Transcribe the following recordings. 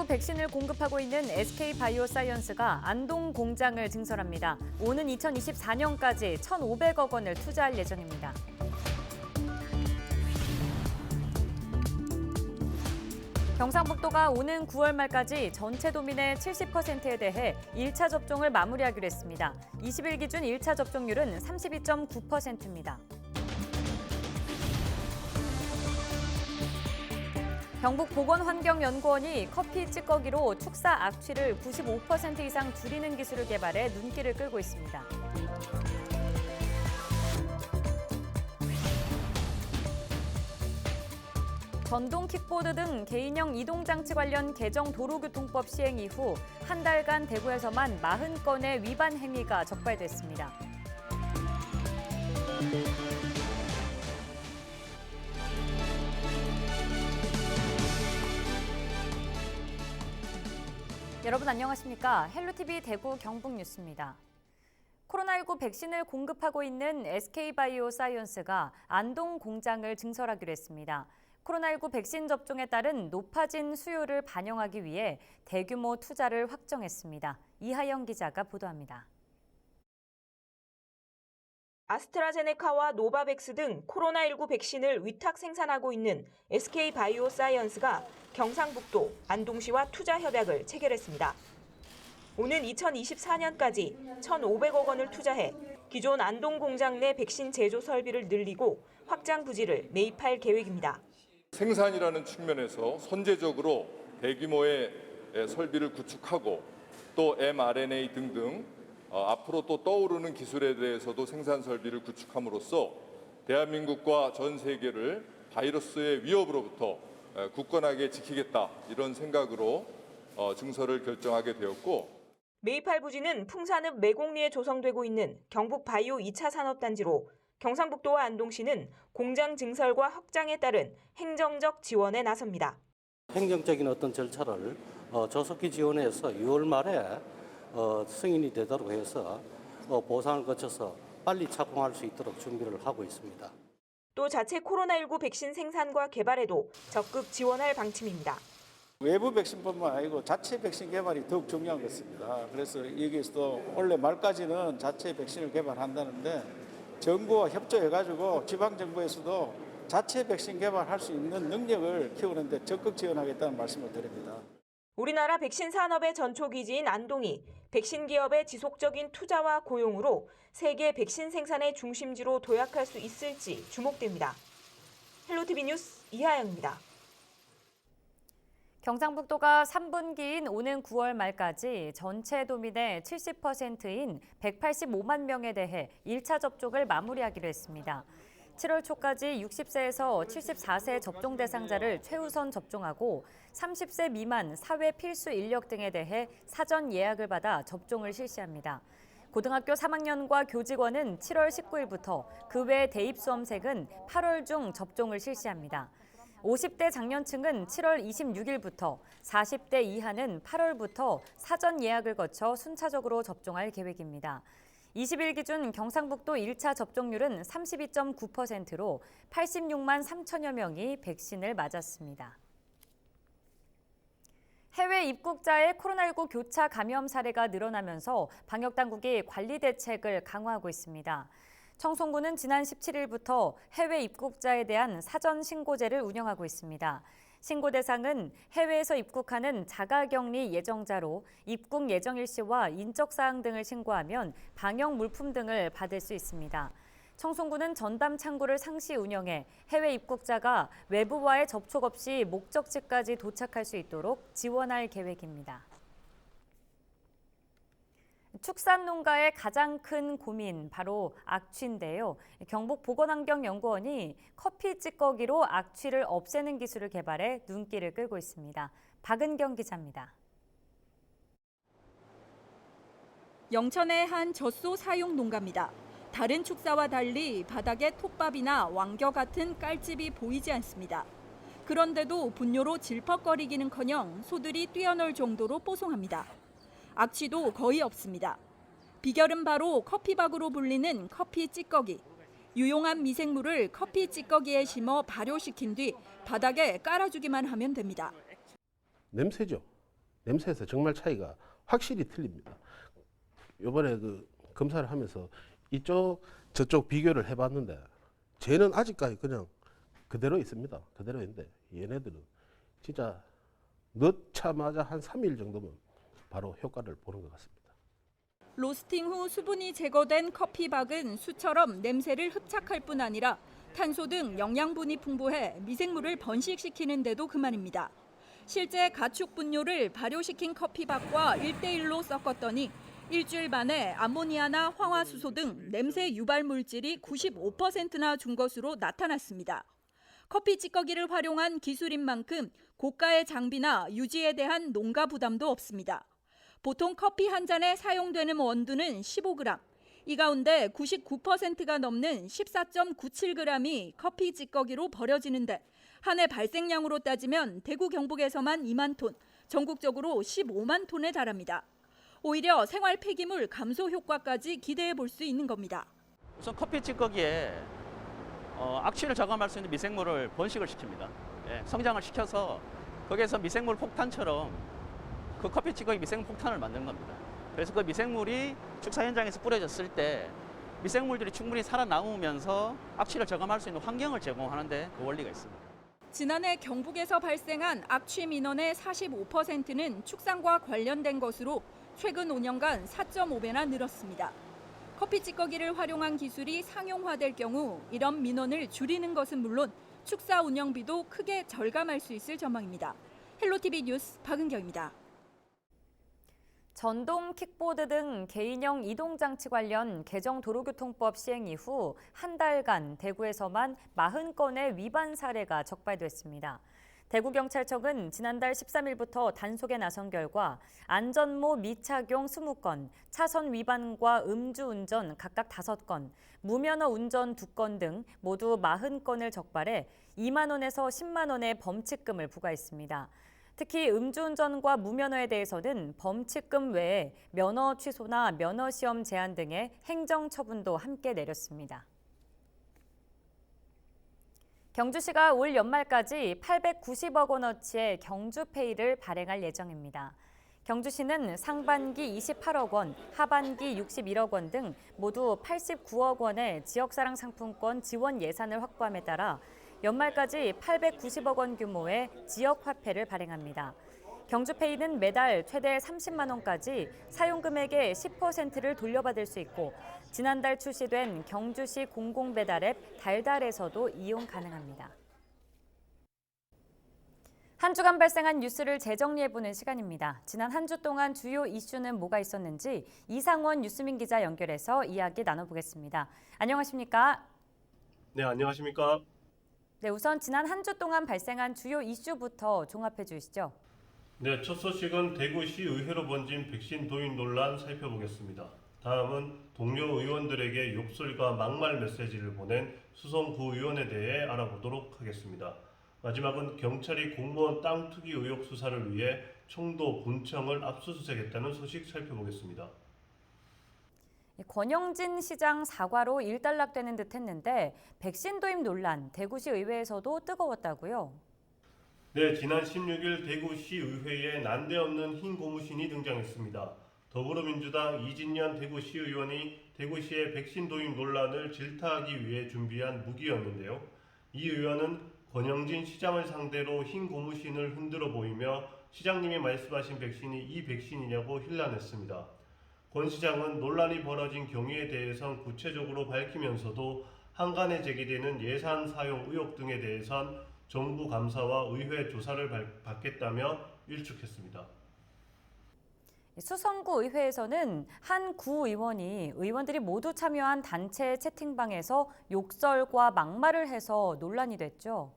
백신을 공급하고 있는 SK바이오사이언스가 안동 공장을 증설합니다. 오는 2024년까지 1,500억 원을 투자할 예정입니다. 경상북도가 오는 9월 말까지 전체 도민의 70%에 대해 1차 접종을 마무리하기로 했습니다. 20일 기준 1차 접종률은 32.9%입니다. 경북보건환경연구원이 커피 찌꺼기로 축사 악취를 95% 이상 줄이는 기술을 개발해 눈길을 끌고 있습니다. 전동 킥보드 등 개인형 이동장치 관련 개정 도로교통법 시행 이후 한 달간 대구에서만 40건의 위반 행위가 적발됐습니다. 여러분 안녕하십니까? 헬로티비 대구 경북뉴스입니다. 코로나19 백신을 공급하고 있는 SK바이오사이언스가 안동 공장을 증설하기로 했습니다. 코로나19 백신 접종에 따른 높아진 수요를 반영하기 위해 대규모 투자를 확정했습니다. 이하영 기자가 보도합니다. 아스트라제네카와 노바백스 등 코로나19 백신을 위탁 생산하고 있는 SK바이오사이언스가 경상북도 안동시와 투자 협약을 체결했습니다. 오는 2024년까지 1,500억 원을 투자해 기존 안동 공장 내 백신 제조 설비를 늘리고 확장 부지를 매입할 계획입니다. 생산이라는 측면에서 선제적으로 대규모의 설비를 구축하고 또 mRNA 등등 앞으로 또 떠오르는 기술에 대해서도 생산 설비를 구축함으로써 대한민국과 전 세계를 바이러스의 위협으로부터 굳건하게 지키겠다 이런 생각으로 증설을 결정하게 되었고 매입할 부지는 풍산읍 매곡리에 조성되고 있는 경북 바이오 2차 산업단지로 경상북도와 안동시는 공장 증설과 확장에 따른 행정적 지원에 나섭니다. 행정적인 어떤 절차를 조속히 지원해서 6월 말에 승인이 되도록 해서 보상을 거쳐서 빨리 착공할 수 있도록 준비를 하고 있습니다. 또 자체 코로나19 백신 생산과 개발에도 적극 지원할 방침입니다. 외부 백신뿐만 아니고 자체 백신 개발이 더욱 중요한 것입니다. 그래서 여기에서도 올해 말까지는 자체 백신을 개발한다는데 정부와 협조해가지고 지방정부에서도 자체 백신 개발할 수 있는 능력을 키우는데 적극 지원하겠다는 말씀을 드립니다. 우리나라 백신 산업의 전초기지인 안동이 백신 기업의 지속적인 투자와 고용으로 세계 백신 생산의 중심지로 도약할 수 있을지 주목됩니다. 헬로티비 뉴스 이하영입니다. 경상북도가 3분기인 오는 9월 말까지 전체 도민의 70%인 185만 명에 대해 1차 접종을 마무리하기로 했습니다. 7월 초까지 60세에서 74세 접종 대상자를 최우선 접종하고 30세 미만 사회 필수 인력 등에 대해 사전 예약을 받아 접종을 실시합니다. 고등학교 3학년과 교직원은 7월 19일부터 그 외 대입 수험생은 8월 중 접종을 실시합니다. 50대 장년층은 7월 26일부터, 40대 이하는 8월부터 사전 예약을 거쳐 순차적으로 접종할 계획입니다. 20일 기준 경상북도 1차 접종률은 32.9%로 86만 3천여 명이 백신을 맞았습니다. 해외 입국자의 코로나19 교차 감염 사례가 늘어나면서 방역당국이 관리 대책을 강화하고 있습니다. 청송군은 지난 17일부터 해외 입국자에 대한 사전 신고제를 운영하고 있습니다. 신고 대상은 해외에서 입국하는 자가격리 예정자로 입국 예정일 시와 인적 사항 등을 신고하면 방역 물품 등을 받을 수 있습니다. 청송군은 전담 창구를 상시 운영해 해외 입국자가 외부와의 접촉 없이 목적지까지 도착할 수 있도록 지원할 계획입니다. 축산 농가의 가장 큰 고민, 바로 악취인데요. 경북보건환경연구원이 커피 찌꺼기로 악취를 없애는 기술을 개발해 눈길을 끌고 있습니다. 박은경 기자입니다. 영천의 한 젖소 사용 농가입니다. 다른 축사와 달리 바닥에 톱밥이나 왕겨 같은 깔집이 보이지 않습니다. 그런데도 분뇨로 질퍽거리기는커녕 소들이 뛰어놀 정도로 뽀송합니다. 악취도 거의 없습니다. 비결은 바로 커피박으로 불리는 커피 찌꺼기. 유용한 미생물을 커피 찌꺼기에 심어 발효시킨 뒤 바닥에 깔아주기만 하면 됩니다. 냄새죠. 냄새에서 정말 차이가 확실히 틀립니다. 이번에 그 검사를 하면서 이쪽 저쪽 비교를 해봤는데 쟤는 아직까지 그냥 그대로 있습니다. 그대로 있는데 얘네들은 진짜 넣자마자 한 3일 정도면 바로 효과를 보는 것 같습니다. 로스팅 후 수분이 제거된 커피박은 수처럼 냄새를 흡착할 뿐 아니라 탄소 등 영양분이 풍부해 미생물을 번식시키는 데도 그만입니다. 실제 가축 분뇨를 발효시킨 커피박과 1대1로 섞었더니 일주일 만에 암모니아나 황화수소 등 냄새 유발 물질이 95%나 준 것으로 나타났습니다. 커피 찌꺼기를 활용한 기술인 만큼 고가의 장비나 유지에 대한 농가 부담도 없습니다. 보통 커피 한 잔에 사용되는 원두는 15g. 이 가운데 99%가 넘는 14.97g이 커피 찌꺼기로 버려지는데 한 해 발생량으로 따지면 대구 경북에서만 2만 톤, 전국적으로 15만 톤에 달합니다. 오히려 생활 폐기물 감소 효과까지 기대해 볼 수 있는 겁니다. 우선 커피 찌꺼기에 악취를 저감할 수 있는 미생물을 번식을 시킵니다. 예, 성장을 시켜서 거기에서 미생물 폭탄처럼 그 커피 찌꺼기 미생물 폭탄을 만든 겁니다. 그래서 그 미생물이 축사 현장에서 뿌려졌을 때 미생물들이 충분히 살아남으면서 악취를 저감할 수 있는 환경을 제공하는데 그 원리가 있습니다. 지난해 경북에서 발생한 악취 민원의 45%는 축산과 관련된 것으로 최근 5년간 4.5배나 늘었습니다. 커피 찌꺼기를 활용한 기술이 상용화될 경우 이런 민원을 줄이는 것은 물론 축사 운영비도 크게 절감할 수 있을 전망입니다. 헬로티비 뉴스 박은경입니다. 전동 킥보드 등 개인형 이동장치 관련 개정 도로교통법 시행 이후 한 달간 대구에서만 40건의 위반 사례가 적발됐습니다. 대구경찰청은 지난달 13일부터 단속에 나선 결과 안전모 미착용 20건, 차선 위반과 음주운전 각각 5건, 무면허 운전 2건 등 모두 40건을 적발해 2만 원에서 10만 원의 범칙금을 부과했습니다. 특히 음주운전과 무면허에 대해서는 범칙금 외에 면허 취소나 면허시험 제한 등의 행정처분도 함께 내렸습니다. 경주시가 올 연말까지 890억 원어치의 경주페이를 발행할 예정입니다. 경주시는 상반기 28억 원, 하반기 61억 원 등 모두 89억 원의 지역사랑 상품권 지원 예산을 확보함에 따라 연말까지 890억 원 규모의 지역화폐를 발행합니다. 경주페이는 매달 최대 30만 원까지 사용금액의 10%를 돌려받을 수 있고 지난달 출시된 경주시 공공배달앱 달달에서도 이용 가능합니다. 한 주간 발생한 뉴스를 재정리해보는 시간입니다. 지난 한 주 동안 주요 이슈는 뭐가 있었는지 이상원 뉴스민 기자 연결해서 이야기 나눠보겠습니다. 안녕하십니까? 네, 안녕하십니까? 네, 우선 지난 한 주 동안 발생한 주요 이슈부터 종합해 주시죠. 네, 첫 소식은 대구시 의회로 번진 백신 도입 논란 살펴보겠습니다. 다음은 동료 의원들에게 욕설과 막말 메시지를 보낸 수성구 의원에 대해 알아보도록 하겠습니다. 마지막은 경찰이 공무원 땅 투기 의혹 수사를 위해 청도 군청을 압수수색했다는 소식 살펴보겠습니다. 권영진 시장 사과로 일단락되는 듯 했는데 백신 도입 논란 대구시 의회에서도 뜨거웠다고요? 네, 지난 16일 대구시 의회에 난데없는 흰 고무신이 등장했습니다. 더불어민주당 이진년 대구시의원이 대구시의 백신 도입 논란을 질타하기 위해 준비한 무기였는데요. 이 의원은 권영진 시장을 상대로 흰 고무신을 흔들어 보이며 시장님이 말씀하신 백신이 이 백신이냐고 힐난했습니다. 권 시장은 논란이 벌어진 경위에 대해선 구체적으로 밝히면서도 한간에 제기되는 예산 사용 의혹 등에 대해선 정부 감사와 의회 조사를 받겠다며 일축했습니다. 수성구 의회에서는 한 구의원이 의원들이 모두 참여한 단체 채팅방에서 욕설과 막말을 해서 논란이 됐죠.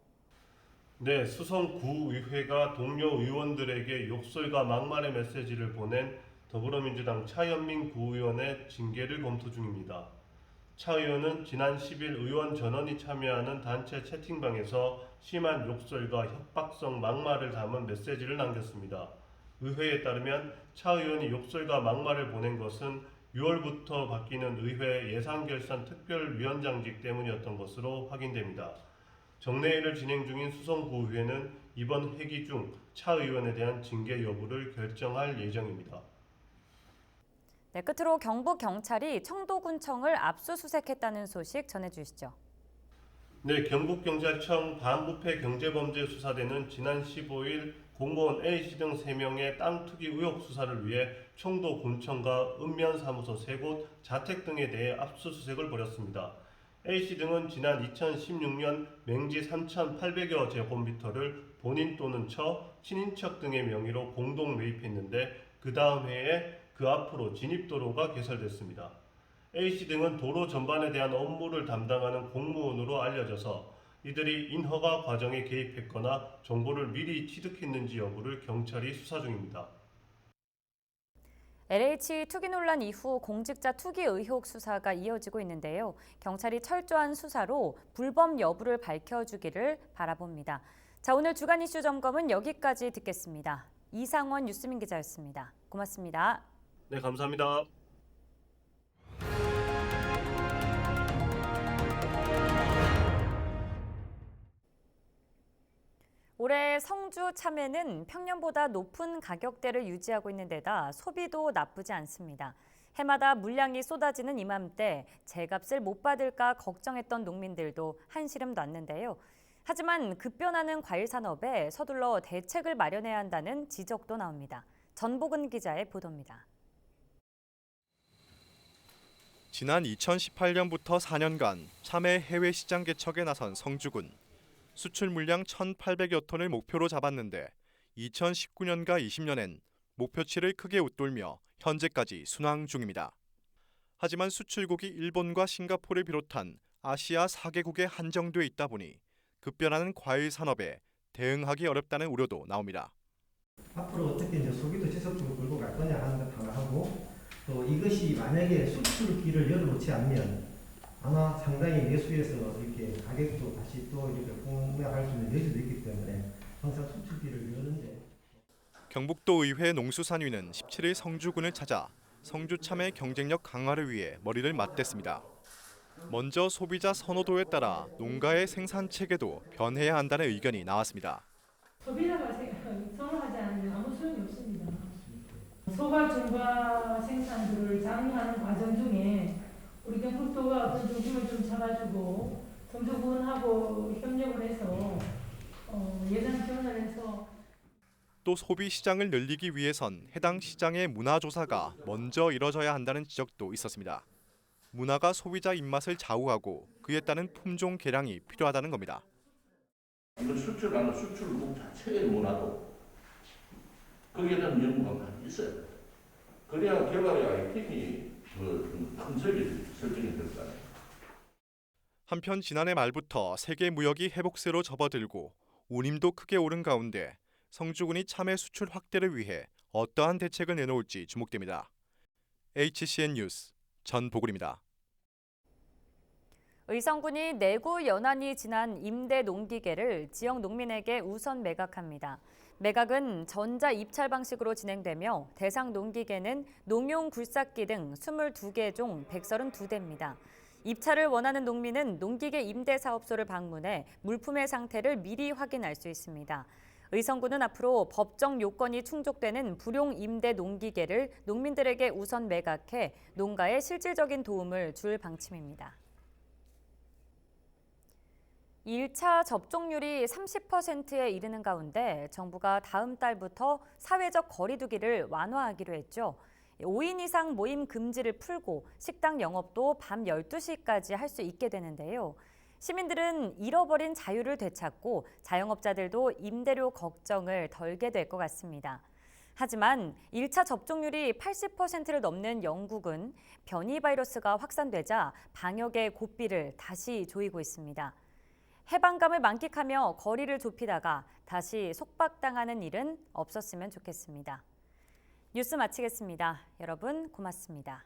네, 수성구의회가 동료 의원들에게 욕설과 막말의 메시지를 보낸 더불어민주당 차현민 구의원의 징계를 검토 중입니다. 차 의원은 지난 10일 의원 전원이 참여하는 단체 채팅방에서 심한 욕설과 협박성 막말을 담은 메시지를 남겼습니다. 의회에 따르면 차 의원이 욕설과 막말을 보낸 것은 6월부터 바뀌는 의회 예산결산 특별위원장직 때문이었던 것으로 확인됩니다. 정례회를 진행 중인 수성구의회는 이번 회기 중 차 의원에 대한 징계 여부를 결정할 예정입니다. 네, 끝으로 경북경찰이 청도군청을 압수수색했다는 소식 전해주시죠. 네, 경북경찰청 반부패 경제범죄수사대는 지난 15일 공무원 A씨 등 3명의 땅 투기 의혹 수사를 위해 청도군청과 읍면사무소 3곳, 자택 등에 대해 압수수색을 벌였습니다. A씨 등은 지난 2016년 맹지 3,800여 제곱미터를 본인 또는 친인척 등의 명의로 공동 매입했는데 그 다음 해에 그 앞으로 진입도로가 개설됐습니다. A씨 등은 도로 전반에 대한 업무를 담당하는 공무원으로 알려져서 이들이 인허가 과정에 개입했거나 정보를 미리 취득했는지 여부를 경찰이 수사 중입니다. LH 투기 논란 이후 공직자 투기 의혹 수사가 이어지고 있는데요. 경찰이 철저한 수사로 불법 여부를 밝혀주기를 바라봅니다. 자, 오늘 주간 이슈 점검은 여기까지 듣겠습니다. 이상원 뉴스민 기자였습니다. 고맙습니다. 네, 감사합니다. 올해 성주 참외는 평년보다 높은 가격대를 유지하고 있는 데다 소비도 나쁘지 않습니다. 해마다 물량이 쏟아지는 이맘때 제값을 못 받을까 걱정했던 농민들도 한시름 놨는데요. 하지만 급변하는 과일 산업에 서둘러 대책을 마련해야 한다는 지적도 나옵니다. 전복은 기자의 보도입니다. 지난 2018년부터 4년간 참외 해외 시장 개척에 나선 성주군. 수출 물량 1,800여 톤을 목표로 잡았는데 2019년과 20년엔 목표치를 크게 웃돌며 현재까지 순항 중입니다. 하지만 수출국이 일본과 싱가포르를 비롯한 아시아 4개국에 한정돼 있다 보니 급변하는 과일 산업에 대응하기 어렵다는 우려도 나옵니다. 앞으로 어떻게 이제 소비도 지속적으로 끌고 갈 거냐 하는 것 하나 하고, 또 이것이 만약에 수출기를 열어놓지 않으면 아마 상당히 내수에서 이렇게 가격도 다시 또 이렇게 공략할 수 있는 여지도 있기 때문에 항상 수출기를 여는데. 경북도 의회 농수산위는 17일 성주군을 찾아 성주 참외 경쟁력 강화를 위해 머리를 맞댔습니다. 먼저 소비자 선호도에 따라 농가의 생산 체계도 변해야 한다는 의견이 나왔습니다. 소비자가 선호하지 않으면 아무 소용이 없습니다. 소가 중과 생산들을 장려하는 과정 중에 우리 경북도가 어떤 중심을 좀 잡아주고 성주군하고 협력을 해서 예산 지원을 해서 또 소비 시장을 늘리기 위해선 해당 시장의 문화 조사가 먼저 이뤄져야 한다는 지적도 있었습니다. 문화가 소비자 입맛을 좌우하고 그에 따른 품종 개량이 필요하다는 겁니다. 이걸 수출하는 수출국 자체의 문화도 거기에 대한 연구가 많이 있어요. 그래야 개발의 아이템이 큰 설정이 될 거예요. 한편 지난해 말부터 세계 무역이 회복세로 접어들고 운임도 크게 오른 가운데 성주군이 참외 수출 확대를 위해 어떠한 대책을 내놓을지 주목됩니다. HCN 뉴스 전보글입니다. 의성군이 내구 연한이 지난 임대 농기계를 지역 농민에게 우선 매각합니다. 매각은 전자 입찰 방식으로 진행되며 대상 농기계는 농용 굴삭기 등 22개 종 132대입니다. 입찰을 원하는 농민은 농기계 임대 사업소를 방문해 물품의 상태를 미리 확인할 수 있습니다. 의성군은 앞으로 법정 요건이 충족되는 불용 임대 농기계를 농민들에게 우선 매각해 농가에 실질적인 도움을 줄 방침입니다. 1차 접종률이 30%에 이르는 가운데 정부가 다음 달부터 사회적 거리 두기를 완화하기로 했죠. 5인 이상 모임 금지를 풀고 식당 영업도 밤 12시까지 할 수 있게 되는데요. 시민들은 잃어버린 자유를 되찾고 자영업자들도 임대료 걱정을 덜게 될 것 같습니다. 하지만 1차 접종률이 80%를 넘는 영국은 변이 바이러스가 확산되자 방역의 고삐를 다시 조이고 있습니다. 해방감을 만끽하며 거리를 좁히다가 다시 속박당하는 일은 없었으면 좋겠습니다. 뉴스 마치겠습니다. 여러분 고맙습니다.